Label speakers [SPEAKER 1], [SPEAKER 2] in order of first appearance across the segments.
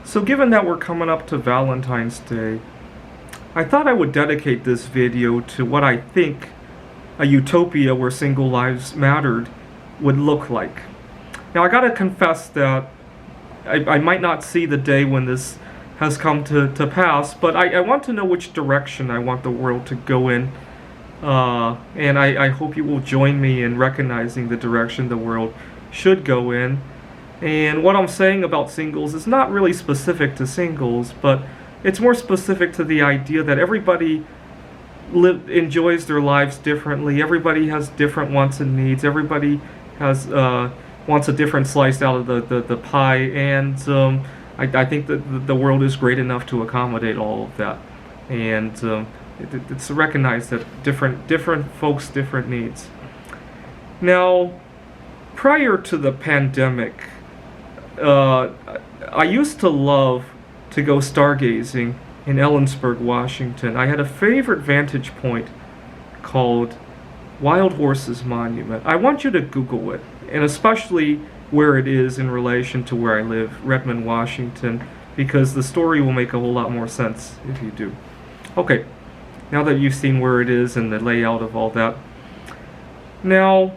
[SPEAKER 1] So given that we're coming up to Valentine's Day, I thought I would dedicate this video to what I think a utopia where single lives mattered would look like. Now I gotta confess that I might not see the day when this has come to pass, but I want to know which direction I want the world to go in. And I hope you will join me in recognizing the direction the world should go in. And what I'm saying about singles is not really specific to singles, but it's more specific to the idea that everybody enjoys their lives differently. Everybody has different wants and needs. Everybody has wants a different slice out of the pie. And I think that the world is great enough to accommodate all of that. And it's to recognize that different folks, different needs. Now, prior to the pandemic, I used to love to go stargazing in Ellensburg, Washington. I had a favorite vantage point called Wild Horses Monument. I want you to Google it, and especially where it is in relation to where I live, Redmond, Washington, because the story will make a whole lot more sense if you do. Okay, now that you've seen where it is and the layout of all that. Now,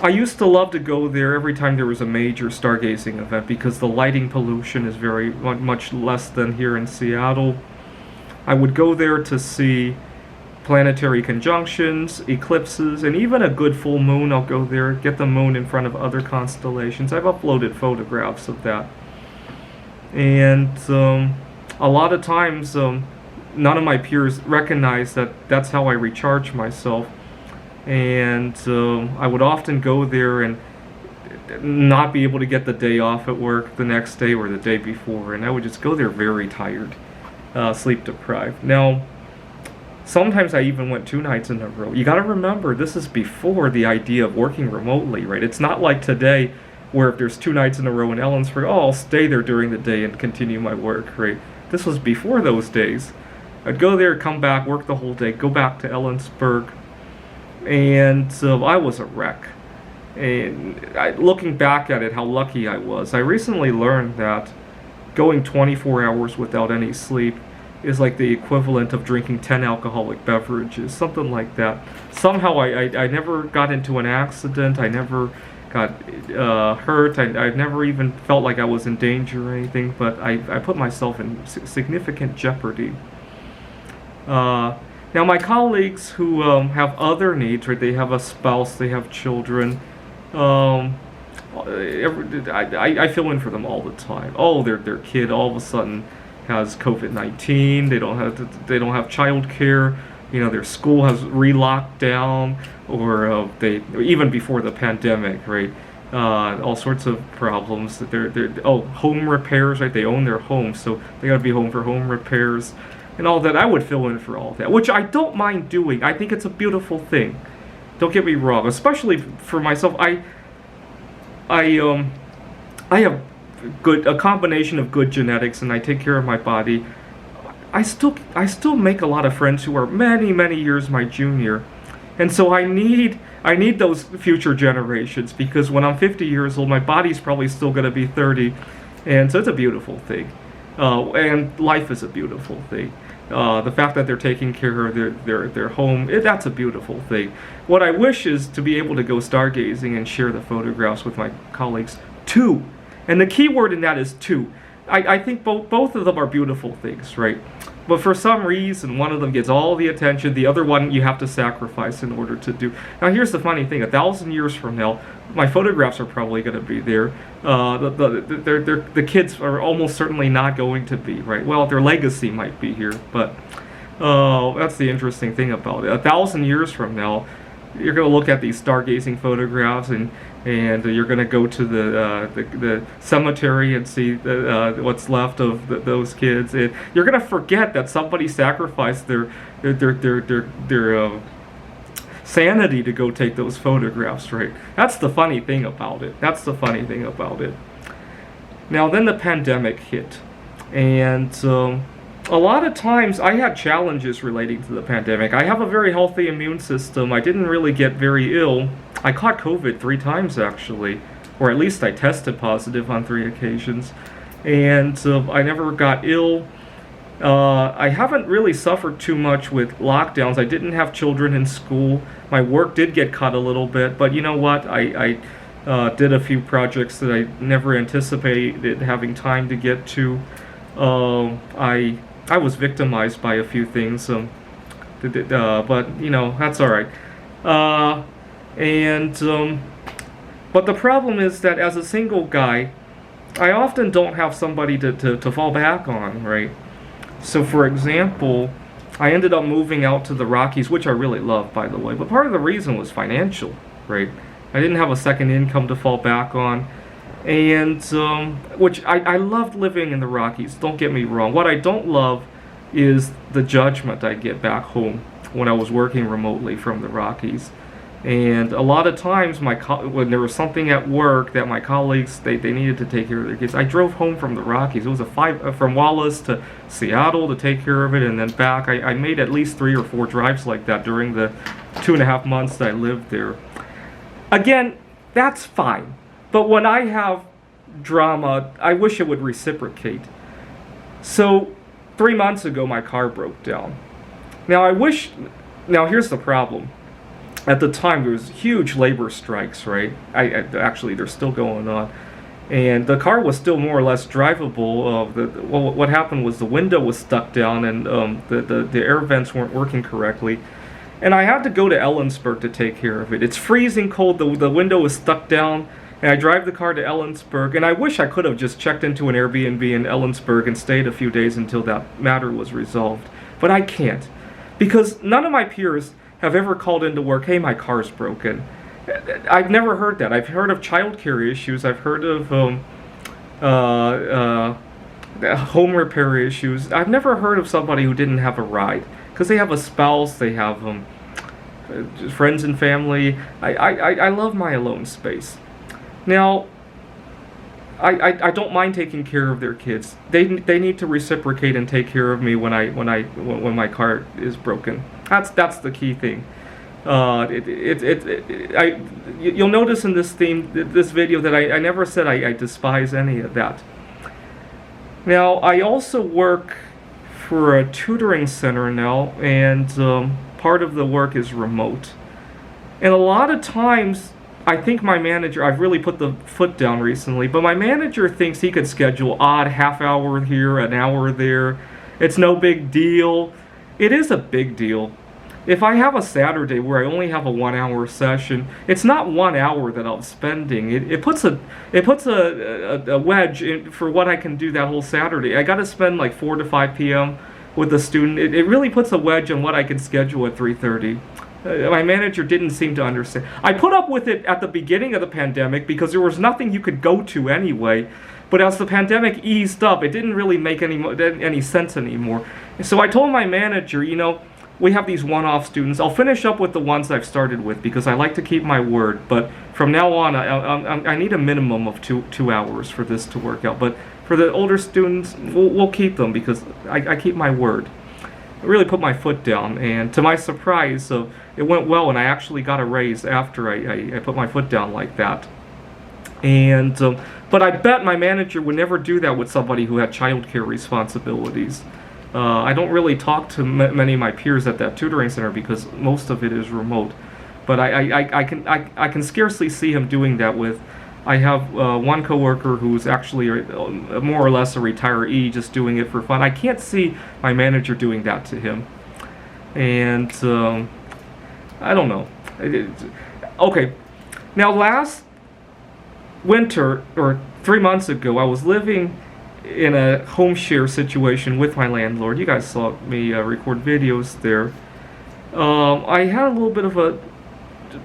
[SPEAKER 1] I used to love to go there every time there was a major stargazing event because the lighting pollution is very much less than here in Seattle. I would go there to see planetary conjunctions, eclipses, and even a good full moon. I'll go there, get the moon in front of other constellations. I've uploaded photographs of that. And a lot of times, none of my peers recognize that that's how I recharge myself. And I would often go there and not be able to get the day off at work the next day or the day before, and I would just go there very tired, sleep deprived. Now, sometimes I even went 2 nights in a row. You got to remember, this is before the idea of working remotely, right? It's not like today where if there's 2 nights in a row in Ellensburg, oh, I'll stay there during the day and continue my work, right? This was before those days. I'd go there, come back, work the whole day, go back to Ellensburg. And I was a wreck. And looking back at it, how lucky I was. I recently learned that going 24 hours without any sleep is like the equivalent of drinking 10 alcoholic beverages, something like that. Somehow I never got into an accident. I never got hurt. I never even felt like I was in danger or anything, but I put myself in significant jeopardy. Now, my colleagues who have other needs, right? They have a spouse, they have children. I fill in for them all the time. Oh, their kid all of a sudden has COVID-19. They don't have child care. You know, their school has re-locked down, or even before the pandemic, right? All sorts of problems. Home repairs, right? They own their home, so they got to be home for home repairs. And all that. I would fill in for all that, which I don't mind doing. I think it's a beautiful thing. Don't get me wrong, especially for myself. I have a combination of good genetics, and I take care of my body. I still make a lot of friends who are many years my junior, and so I need those future generations, because when I'm 50 years old, my body's probably still going to be 30, and so it's a beautiful thing. And life is a beautiful thing. The fact that they're taking care of their home, that's a beautiful thing. What I wish is to be able to go stargazing and share the photographs with my colleagues too. And the key word in that is too. I think both of them are beautiful things, right? But for some reason, one of them gets all the attention, the other one you have to sacrifice in order to do. Now here's the funny thing, 1,000 years from now, my photographs are probably going to be there. The kids are almost certainly not going to be, right? Well, their legacy might be here, but that's the interesting thing about it. 1,000 years from now, you're going to look at these stargazing photographs, and you're going to go to the cemetery and see what's left of those kids. And you're going to forget that somebody sacrificed their sanity to go take those photographs, right? That's the funny thing about it. Now, then the pandemic hit, and a lot of times I had challenges relating to the pandemic. I have a very healthy immune system. I didn't really get very ill. I caught COVID 3 times, actually, or at least I tested positive on 3 occasions. and I never got ill. I haven't really suffered too much with lockdowns. I didn't have children in school. My work did get cut a little bit, but you know what? I did a few projects that I never anticipated having time to get to. I was victimized by a few things, but you know, that's all right. And but the problem is that as a single guy, I often don't have somebody to fall back on, right? So, for example, I ended up moving out to the Rockies, which I really love, by the way. But part of the reason was financial, right? I didn't have a second income to fall back on. And, which I loved living in the Rockies, don't get me wrong. What I don't love is the judgment I get back home when I was working remotely from the Rockies. And a lot of times, when there was something at work that my colleagues they needed to take care of their kids, I drove home from the Rockies. It was from Wallace to Seattle to take care of it, and then back. I made at least 3 or 4 drives like that during the 2.5 months that I lived there. Again, that's fine, but when I have drama, I wish it would reciprocate. So 3 months ago, my car broke down. Now here's the problem. At the time, there was huge labor strikes, right? Actually, they're still going on. And the car was still more or less drivable. What happened was the window was stuck down and the air vents weren't working correctly. And I had to go to Ellensburg to take care of it. It's freezing cold. The window was stuck down. And I drive the car to Ellensburg. And I wish I could have just checked into an Airbnb in Ellensburg and stayed a few days until that matter was resolved. But I can't. Because none of my peers have ever called into work, hey, my car's broken. I've never heard that. I've heard of childcare issues. I've heard of home repair issues. I've never heard of somebody who didn't have a ride. Because they have a spouse, they have friends and family. I love my alone space. Now, I don't mind taking care of their kids. They need to reciprocate and take care of me when my car is broken. That's the key thing. You'll notice in this video that I never said I despise any of that. Now, I also work for a tutoring center now, and part of the work is remote. And a lot of times, I think my manager, I've really put the foot down recently, but my manager thinks he could schedule odd half hour here, an hour there. It's no big deal. It is a big deal. If I have a Saturday where I only have a 1 hour session, it's not 1 hour that I'm spending. It puts a wedge in for what I can do that whole Saturday. I got to spend like 4 to 5 p.m. with the student. It really puts a wedge on what I can schedule at 3:30. My manager didn't seem to understand. I put up with it at the beginning of the pandemic because there was nothing you could go to anyway. But as the pandemic eased up, it didn't really make any sense anymore. And so I told my manager, you know, we have these one-off students. I'll finish up with the ones I've started with because I like to keep my word. But from now on, I need a minimum of two hours for this to work out. But for the older students, we'll keep them because I keep my word. I really put my foot down, and to my surprise, it went well, and I actually got a raise after I put my foot down like that. And but I bet my manager would never do that with somebody who had childcare responsibilities. I don't really talk to many of my peers at that tutoring center because most of it is remote. But I can scarcely see him doing that with. I have one coworker who's actually more or less a retiree, just doing it for fun. I can't see my manager doing that to him, and I don't know. Okay, now last winter or 3 months ago, I was living in a home share situation with my landlord. You guys saw me record videos there. I had a little bit of a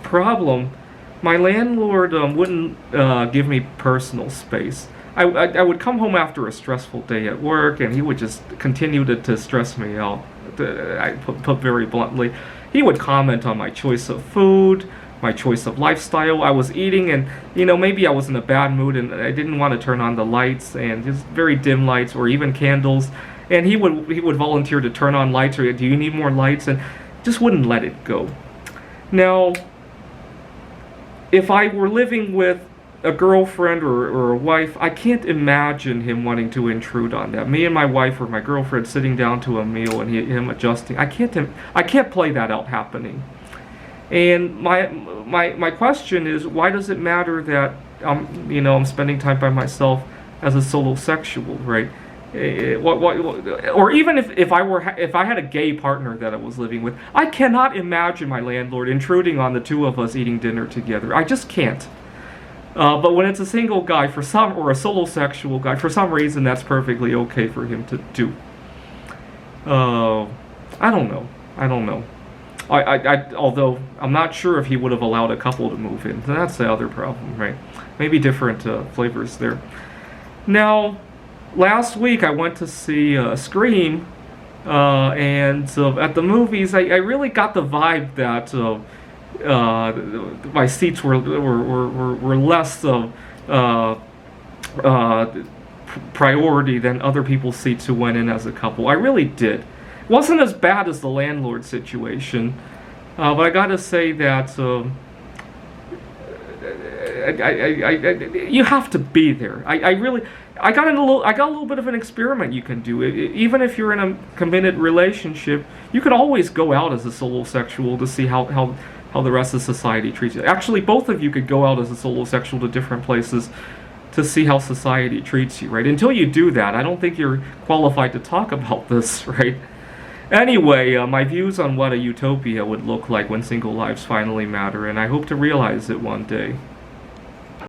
[SPEAKER 1] problem. My landlord wouldn't give me personal space. I would come home after a stressful day at work, and he would just continue to stress me out. I put very bluntly. He would comment on my choice of food, my choice of lifestyle. I was eating, and maybe I was in a bad mood, and I didn't want to turn on the lights, and just very dim lights or even candles. And he would volunteer to turn on lights, or do you need more lights? And just wouldn't let it go. Now, if I were living with a girlfriend or a wife, I can't imagine him wanting to intrude on that. Me and my wife or my girlfriend sitting down to a meal and him adjusting. I can't play that out happening. And my question is, why does it matter that I'm spending time by myself as a solo sexual, right? Or even if I had a gay partner that I was living with, I cannot imagine my landlord intruding on the two of us eating dinner together. I just can't. But when it's a single guy or a solo sexual guy, for some reason that's perfectly okay for him to do. I don't know. Although I'm not sure if he would have allowed a couple to move in. That's the other problem, right? Maybe different flavors there. Now, last week I went to see Scream, and at the movies I really got the vibe that my seats were less priority than other people's seats who went in as a couple. I really did. It wasn't as bad as the landlord situation, but I gotta say that you have to be there. I got a little bit of an experiment you can do. Even if you're in a committed relationship, you could always go out as a solo sexual to see how the rest of society treats you. Actually, both of you could go out as a solo sexual to different places to see how society treats you, right? Until you do that, I don't think you're qualified to talk about this, right? Anyway, my views on what a utopia would look like when single lives finally matter, and I hope to realize it one day.